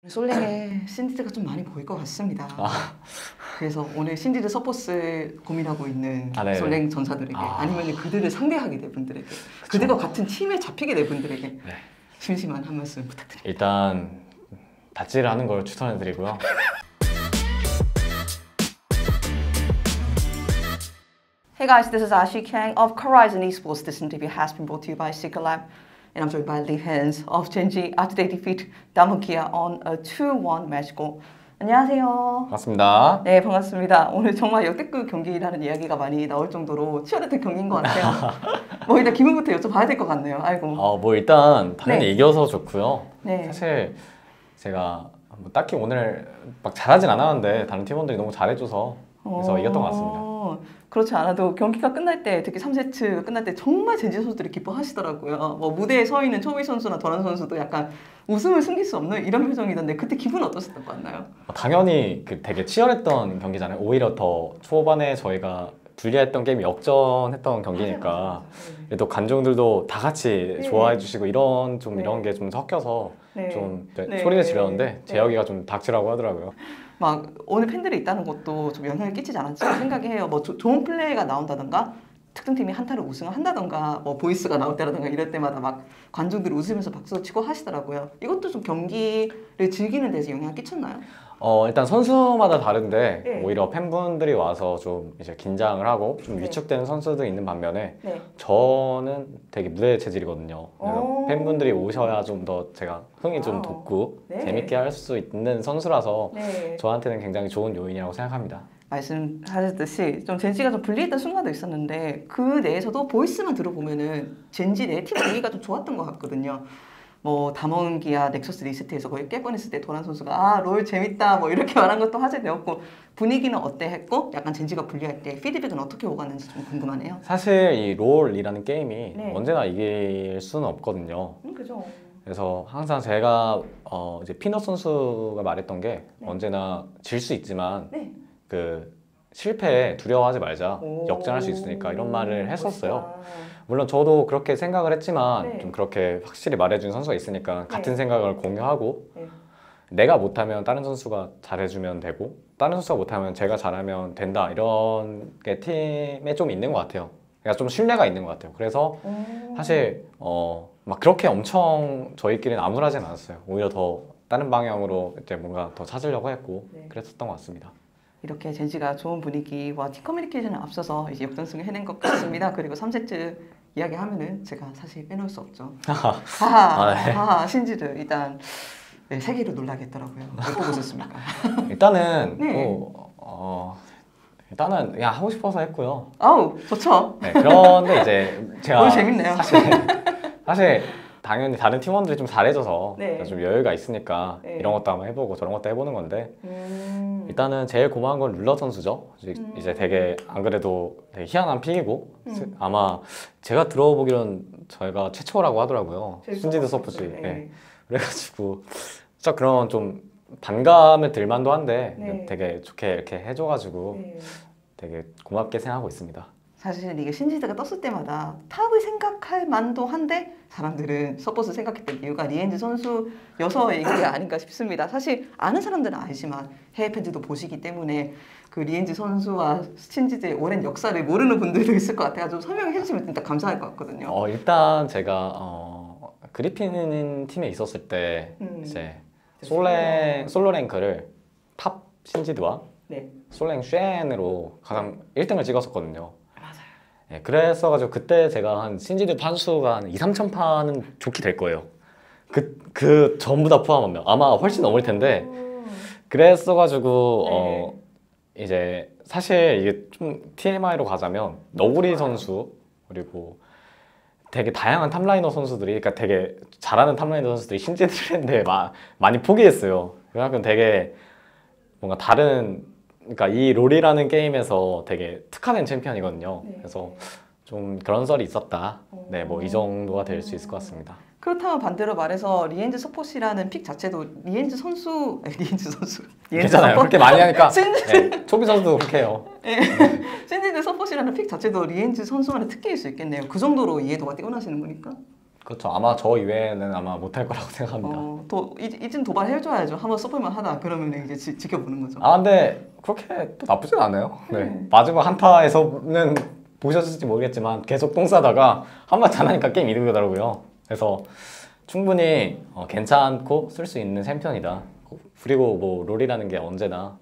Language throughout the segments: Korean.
솔랭에 신디드가 좀 많이 보일 것 같습니다. 그래서 오늘 신디드 서포스 고민하고 있는 네. 솔랭 전사들에게 아니면 그들을 상대하게 될 분들에게 그들과 같은 팀에 잡히게 될 분들에게 네. 심심한 한 말씀 부탁드립니다. 일단 닷질을 하는 걸 추천해드리고요. Hey guys, this is Ashi Kang of Horizon Esports. This interview has been brought to you by Secret and I'm joined by Lee Hans of Genji after they defeat Damukia on a 2-1 match goal. 안녕하세요. 반갑습니다. 네, 반갑습니다. 오늘 정말 역대급 경기라는 이야기가 많이 나올 정도로 치열했던 경기인 것 같아요. 뭐 일단 기분부터 여쭤봐야 될 것 같네요. 아이고. 뭐 일단 당연히 네. 이겨서 좋고요. 네. 사실 제가 뭐 딱히 오늘 막 잘하진 않았는데 다른 팀원들이 너무 잘해줘서 그래서 이겼던 것 같습니다. 그렇지 않아도 경기가 끝날 때, 특히 3세트 끝날 때 정말 젠지 선수들이 기뻐하시더라고요. 뭐 무대에 서 있는 초비 선수나 도란 선수도 약간 웃음을 숨길 수 없는 이런 표정이던데 그때 기분 어떠셨던 것 같나요? 당연히 되게 치열했던 경기잖아요. 오히려 더 초반에 저희가 불리했던 게임이 역전했던 경기니까 맞아요. 또 관중들도 다 같이 네. 좋아해 주시고 이런 좀 네. 이런 게 좀 섞여서 네. 좀 네. 소리를 지르는데 네. 재혁이가 좀 닥치라고 하더라고요. 막 오늘 팬들이 있다는 것도 좀 영향을 끼치지 않았을까 생각이 해요. 뭐 좋은 플레이가 나온다던가 특정팀이 한타를 우승을 한다던가 뭐 보이스가 나올 때라던가 이럴 때마다 막 관중들이 웃으면서 박수 치고 하시더라고요. 이것도 좀 경기를 즐기는 데서 영향을 끼쳤나요? 일단 선수마다 다른데 네. 오히려 팬분들이 와서 좀 이제 긴장을 하고 좀 네. 위축되는 선수도 있는 반면에 네. 저는 되게 무대 체질이거든요. 그래서 팬분들이 오셔야 좀 더 제가 흥이 좀 와우. 돋고 네. 재밌게 할 수 있는 선수라서 네. 저한테는 굉장히 좋은 요인이라고 생각합니다. 말씀하셨듯이 좀 젠지가 좀 불리했던 순간도 있었는데 그 내에서도 보이스만 들어보면은 젠지 내 팀 분위기가 좀 좋았던 것 같거든요. 뭐 담원기아 넥서스 리스트에서 거의 깨뻔했을 때 도란 선수가 롤 재밌다 뭐 이렇게 말한 것도 화제되었고 분위기는 어때 했고 약간 젠지가 불리할 때 피드백은 어떻게 오갔는지 좀 궁금하네요. 사실 이 롤이라는 게임이 네. 언제나 이길 수는 없거든요. 그죠. 그래서 항상 제가 이제 피넛 선수가 말했던 게 네. 언제나 질 수 있지만 네. 그 실패에 두려워하지 말자. 오. 역전할 수 있으니까 이런 말을 했었어요. 멋있다. 물론 저도 그렇게 생각을 했지만 네. 좀 그렇게 확실히 말해준 선수가 있으니까 같은 네. 생각을 공유하고 네. 내가 못하면 다른 선수가 잘해주면 되고 다른 선수가 못하면 제가 잘하면 된다 이런 게 팀에 좀 있는 것 같아요. 그러니까 좀 신뢰가 있는 것 같아요. 그래서 사실 막 그렇게 엄청 저희끼리는 암울하진 않았어요. 오히려 더 다른 방향으로 이제 뭔가 더 찾으려고 했고 네. 그랬었던 것 같습니다. 이렇게 젠지가 좋은 분위기와 팀 커뮤니케이션을 앞서서 이제 역전승을 해낸 것 같습니다. 그리고 3세트 이야기하면은 제가 사실 빼놓을 수 없죠. 하하, 네. 하하, 신지드 일단 네, 세계로 놀라겠더라고요. 왜 보고 있었습니까? 일단은 네. 일단은 그냥 하고 싶어서 했고요. 아우 좋죠. 네, 그런데 이제 제가 오늘 재밌네요. 사실 당연히 다른 팀원들이 좀 잘해줘서 네. 좀 여유가 있으니까 네. 이런 것도 한번 해보고 저런 것도 해보는 건데 일단은 제일 고마운 건 룰러 선수죠. 이제 되게 안 그래도 되게 희한한 픽이고 아마 제가 들어보기로는 저희가 최초라고 하더라고요. 신지드 서포지. 네. 네. 그래가지고 진짜 그런 좀 반감을 들만도 한데 네. 되게 좋게 이렇게 해줘가지고 네. 되게 고맙게 생각하고 있습니다. 사실은 이게 신지드가 떴을 때마다 탑을 생각할 만도 한데 사람들은 서포트 생각했던 이유가 리엔즈 선수여서인 게 아닌가 싶습니다. 사실 아는 사람들은 알지만 해외 팬들도 보시기 때문에 그 리엔즈 선수와 신지드의 오랜 역사를 모르는 분들도 있을 것 같아요. 좀 설명해 주시면 진짜 감사할 것 같거든요. 일단 제가 그리핀 팀에 있었을 때 이제 솔로 랭크를 탑 신지드와 네. 솔랭 쉔으로 가장 1등을 찍었었거든요. 맞아요. 네, 그랬어가지고 그때 제가 한 신지드 판수가 한 2, 3천 판은 좋게 될 거예요. 그 전부 다 포함하면 아마 훨씬 넘을 텐데 그랬어가지고 네. 이제 사실 이게 좀 TMI로 가자면 너구리 선수 그리고 되게 다양한 탑라이너 선수들이 그러니까 되게 잘하는 탑라이너 선수들이 신지드를 했는데 많이 포기했어요. 그만큼 되게 뭔가 다른 그러니까 이 롤이라는 게임에서 되게 특화된 챔피언이거든요. 네. 그래서 좀 그런 썰이 있었다. 네, 뭐 이 정도가 될 수 있을 것 같습니다. 그렇다면 반대로 말해서 리엔즈 서폿이라는 픽 자체도 리엔즈 선수 괜찮아요. 그렇게 많이 하니까 신지드 네, 초비 선수도 그렇게 해요. 신지드 서폿이라는 픽 자체도 리엔즈 선수만의 특기일 수 있겠네요. 그 정도로 이해도가 뛰어나시는 거니까. 그렇죠. 아마 저 이외에는 아마 못할 거라고 생각합니다. 이젠 도발해줘야죠. 한번 써볼만 하다. 그러면 이제 지켜보는 거죠. 아 근데 그렇게 또 나쁘진 않아요. 네. 네. 마지막 한타에서는 보셨을지 모르겠지만 계속 똥 싸다가 한 번 잘하니까 게임 이기더라고요. 그래서 충분히 괜찮고 쓸 수 있는 챔피언이다. 그리고 뭐 롤이라는 게 언제나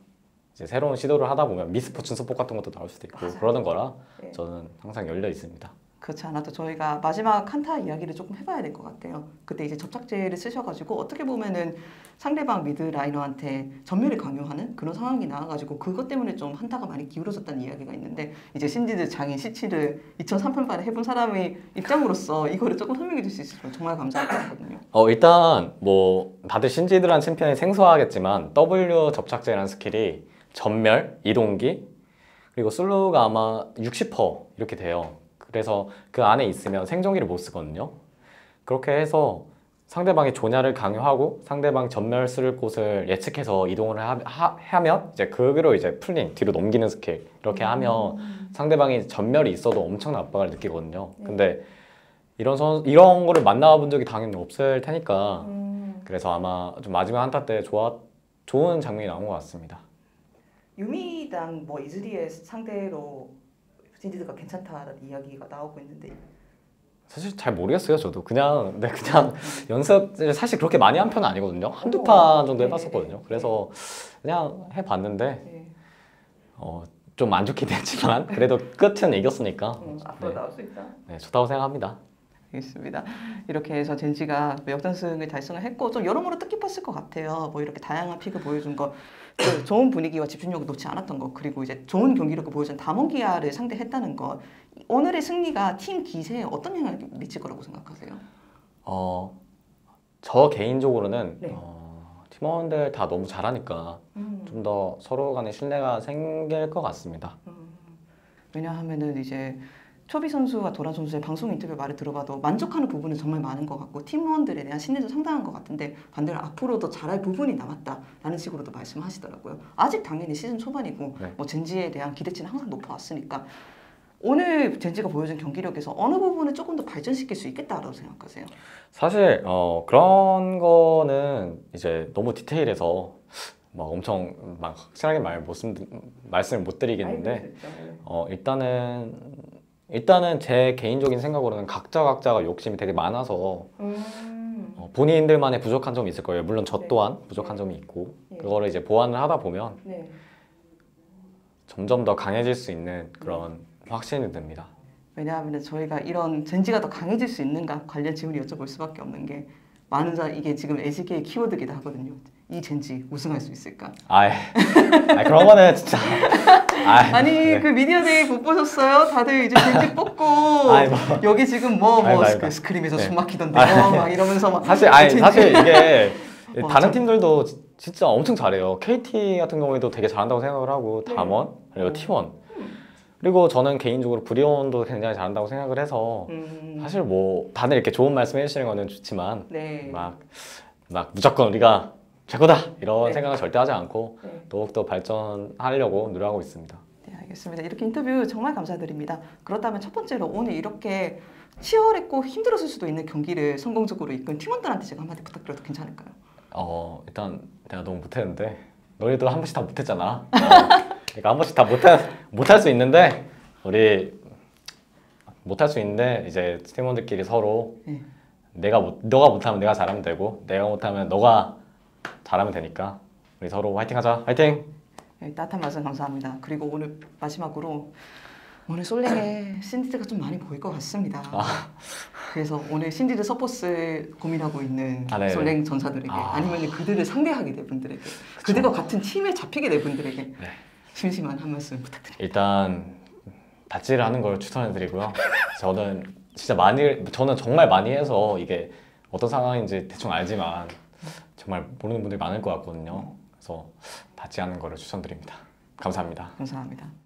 이제 새로운 시도를 하다 보면 미스포츠 스포 같은 것도 나올 수도 있고 맞아요. 그러는 거라 네. 저는 항상 열려 있습니다. 그렇지 않아도 저희가 마지막 한타 이야기를 조금 해봐야 될 것 같아요. 그때 이제 접착제를 쓰셔가지고 어떻게 보면은 상대방 미드 라이너한테 전멸을 강요하는 그런 상황이 나와가지고 그것 때문에 좀 한타가 많이 기울어졌다는 이야기가 있는데 이제 신지드 장인 시치를 2003편반에 해본 사람의 입장으로서 이거를 조금 설명해 줄 수 있으면 정말 감사할 것 같거든요. 일단 뭐 다들 신지드란 챔피언이 생소하겠지만 W 접착제라는 스킬이 전멸, 이동기 그리고 슬로우가 아마 60% 이렇게 돼요. 그래서 그 안에 있으면 생존기를 못 쓰거든요. 그렇게 해서 상대방이 조냐를 강요하고 상대방 전멸 쓸 곳을 예측해서 이동을 하면 이제 그로 이제 풀링 뒤로 넘기는 스킬 이렇게 하면 상대방이 전멸이 있어도 엄청난 압박을 느끼거든요. 근데 이런 거를 만나본 적이 당연히 없을 테니까 그래서 아마 좀 마지막 한타 때 좋은 장면이 나온 것 같습니다. 유미당 뭐 이즈리의 상대로 신지드가 괜찮다라는 이야기가 나오고 있는데 사실 잘 모르겠어요. 저도 그냥 연습을 사실 그렇게 많이 한 편은 아니거든요. 한두 판 정도 해봤었거든요. 그래서 그냥 해봤는데 좀 안 좋게 됐지만 그래도 끝은 이겼으니까 앞으로 나올 수 있다. 네, 좋다고 생각합니다. 알겠습니다. 이렇게 해서 젠지가 역전승을 달성을 했고 좀 여러모로 뜻깊었을 것 같아요. 뭐 이렇게 다양한 픽을 보여준 거, 그 좋은 분위기와 집중력을 놓지 않았던 거, 그리고 이제 좋은 경기력을 보여준 담원기아를 상대했다는 거. 오늘의 승리가 팀 기세에 어떤 영향을 미칠 거라고 생각하세요? 저 개인적으로는 네. 팀원들 다 너무 잘하니까 좀 더 서로 간에 신뢰가 생길 것 같습니다. 왜냐하면은 이제 초비 선수와 도란 선수의 방송 인터뷰 말을 들어봐도 만족하는 부분은 정말 많은 것 같고 팀원들에 대한 신뢰도 상당한 것 같은데 반대로 앞으로도 잘할 부분이 남았다라는 식으로도 말씀하시더라고요. 아직 당연히 시즌 초반이고 네. 뭐 젠지에 대한 기대치는 항상 높아왔으니까 오늘 젠지가 보여준 경기력에서 어느 부분을 조금 더 발전시킬 수 있겠다라고 생각하세요? 사실 그런 거는 이제 너무 디테일해서 막 엄청 막 확실하게 말씀을 못 드리겠는데 일단은 제 개인적인 생각으로는 각자가 욕심이 되게 많아서 본인들만의 부족한 점이 있을 거예요. 물론 저 또한 부족한 점이 있고 그거를 이제 보완을 하다 보면 점점 더 강해질 수 있는 그런 확신이 듭니다. 왜냐하면 저희가 이런 젠지가 더 강해질 수 있는가 관련 질문을 여쭤볼 수밖에 없는 게 많은 사람 이게 지금 LCK의 키워드기도 하거든요. 이 젠지 우승할 수 있을까? 그런 거는 진짜 아니 네. 그 미디어데이 못 보셨어요? 다들 이제 젠지 뽑고 여기 지금 그 스크림에서 숨 막히던데 막 이러면서 막 사실 이게 다른 팀들도 진짜 엄청 잘해요. KT 같은 경우에도 되게 잘한다고 생각을 하고 담원 그리고 T1 그리고 저는 개인적으로 브리온도 굉장히 잘한다고 생각을 해서 사실 뭐 다들 이렇게 좋은 말씀 해주시는 거는 좋지만 막 무조건 우리가 최고다 이런 생각은 절대 하지 않고 더욱더 발전하려고 노력하고 있습니다. 네, 알겠습니다. 이렇게 인터뷰 정말 감사드립니다. 그렇다면 첫 번째로 오늘 이렇게 치열했고 힘들었을 수도 있는 경기를 성공적으로 이끈 팀원들한테 제가 한마디 부탁드려도 괜찮을까요? 일단 내가 너무 못했는데 너희도 한 번씩 다 못했잖아. 그러니까 한 번씩 다 못할 수 있는데 우리 못할 수 있는데 이제 팀원들끼리 서로 너가 못하면 내가 잘하면 되고 내가 못하면 너가 잘하면 되니까 우리 서로 화이팅하자. 화이팅! 네, 따뜻한 말씀 감사합니다. 그리고 오늘 마지막으로 오늘 솔랭에 신디드가 좀 많이 보일 것 같습니다. 그래서 오늘 신디드 서포스 고민하고 있는 솔랭 전사들에게 아니면 그들을 상대하게 될 분들에게 그들과 같은 팀에 잡히게 될 분들에게 심심한 한 말씀 부탁드립니다. 일단 닷질을 하는 걸 추천해드리고요. 저는 정말 많이 해서 이게 어떤 상황인지 대충 알지만 정말 모르는 분들이 많을 것 같거든요. 그래서 닿지 않는 거를 추천드립니다. 감사합니다. 감사합니다.